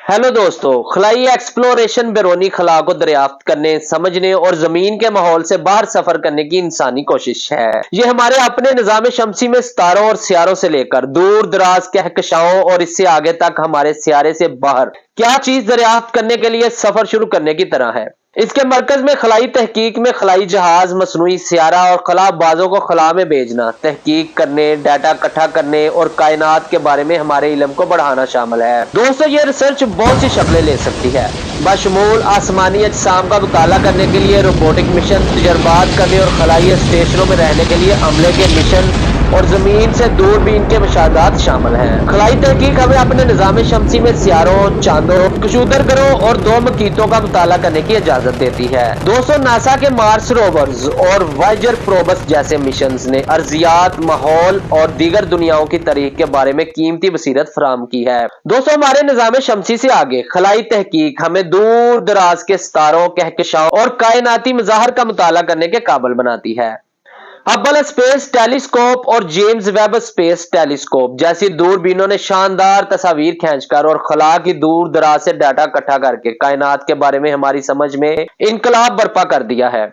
Hello दोस्तों, खलाई exploration बैरूनी खला को दरियाफ्त करने, समझने और जमीन के माहौल से बाहर सफर करने की इंसानी कोशिश है। ये हमारे अपने निजाम शमसी में सितारों और सियारों से लेकर दूर दराज कहकशाओं और इससे आगे तक हमारे सियारे से बाहर क्या चीज दरियाफ्त करने के लिए सफर शुरू करने की तरह है। इसके मरकज में खलाई तहकीक में खलाई जहाज, मसनूई सियारा और खला बाजों को खला में भेजना, तहकीक करने, डाटा इकट्ठा करने और कायनात के बारे में हमारे इल्म को बढ़ाना शामिल है। दोस्तों, ये रिसर्च बहुत सी शक्लें ले सकती है, बशमूल आसमानी अजसाम का मुताला करने के लिए रोबोटिक मिशन, तजर्बात करने और खलाई स्टेशनों में रहने के लिए अमले के मिशन और जमीन से दूरबीन के मुशाहदात शामिल हैं। खलाई तहकीक हमें अपने निजाम शमसी में सियारों, चांदों, कशूदर ग्रहों और दो मकीतों का मुताला करने की इजाजत देती है। दोस्तों, नासा के मार्स रोवर्स और वायेजर प्रोबस जैसे मिशंस ने अर्जियात, माहौल और दीगर दुनियाओं की तारीख के बारे में कीमती बसीरत फराहम की है। दोस्तों, हमारे निजाम शमसी से आगे खलाई तहकीक हमें दूर दराज के सितारों, कहकशाओं और कायनाती मज़ाहर का मुताला करने के काबिल बनाती है। हबल स्पेस टेलीस्कोप और जेम्स वेब स्पेस टेलीस्कोप जैसी दूरबीनों ने शानदार तस्वीर खींचकर और खला की दूर दराज से डाटा इकट्ठा करके कायनात के बारे में हमारी समझ में इनकलाब बर्पा कर दिया है।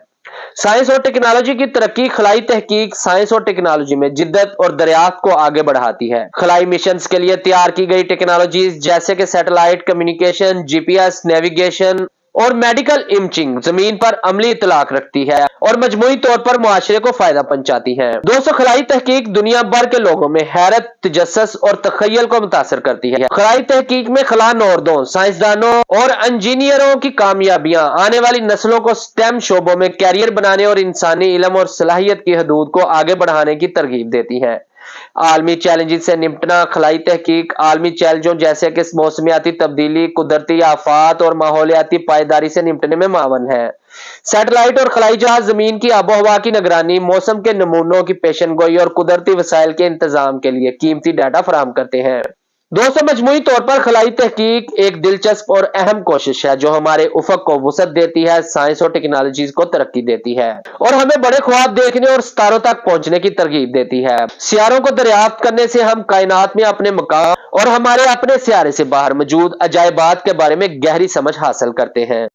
साइंस और टेक्नोलॉजी की तरक्की खलाई तहकीक साइंस और टेक्नोलॉजी में जिद्दत और दरियाफ्त को आगे बढ़ाती है। खलाई मिशंस के लिए तैयार की गई टेक्नोलॉजीज जैसे कि सैटेलाइट कम्युनिकेशन, जीपीएस, नेविगेशन और मेडिकल इमेजिंग जमीन पर अमली इतलाक रखती है और मजमूई तौर पर मुआशरे को फायदा पहुंचाती है। दोस्तों, खलाई तहकीक दुनिया भर के लोगों में हैरत, तजस्सुस और तखय्युल को मुतासर करती है। खलाई तहकीक में खला नौरदों, साइंसदानों और इंजीनियरों की कामयाबियां आने वाली नस्लों को स्टेम शोबों में कैरियर बनाने और इंसानी इल्म और सलाहियत की हदूद को आगे बढ़ाने की तरगीब देती है। आलमी चैलेंजेस से निपटना खलाई तहकीक आलमी चैलेंजों जैसे कि मौसमियाती तब्दीली, कुदरती आफात और माहौलियाती पायदारी से निपटने में मावन है। सैटेलाइट और खलाई जहाज जमीन की आबो हवा की निगरानी, मौसम के नमूनों की पेशनगोई और कुदरती वसाइल के इंतजाम के लिए कीमती डाटा फराहम करते हैं। दोस्तों, मजमूई तौर पर खलाई तहकीक एक दिलचस्प और अहम कोशिश है जो हमारे उफक को वसअत देती है, साइंस और टेक्नोलॉजीज को तरक्की देती है और हमें बड़े ख्वाब देखने और सितारों तक पहुंचने की तरगीब देती है। सियारों को दरियाफ्त करने से हम कायनात में अपने मकाम और हमारे अपने सियारे से बाहर मौजूद अजायबात के बारे में गहरी समझ हासिल करते हैं।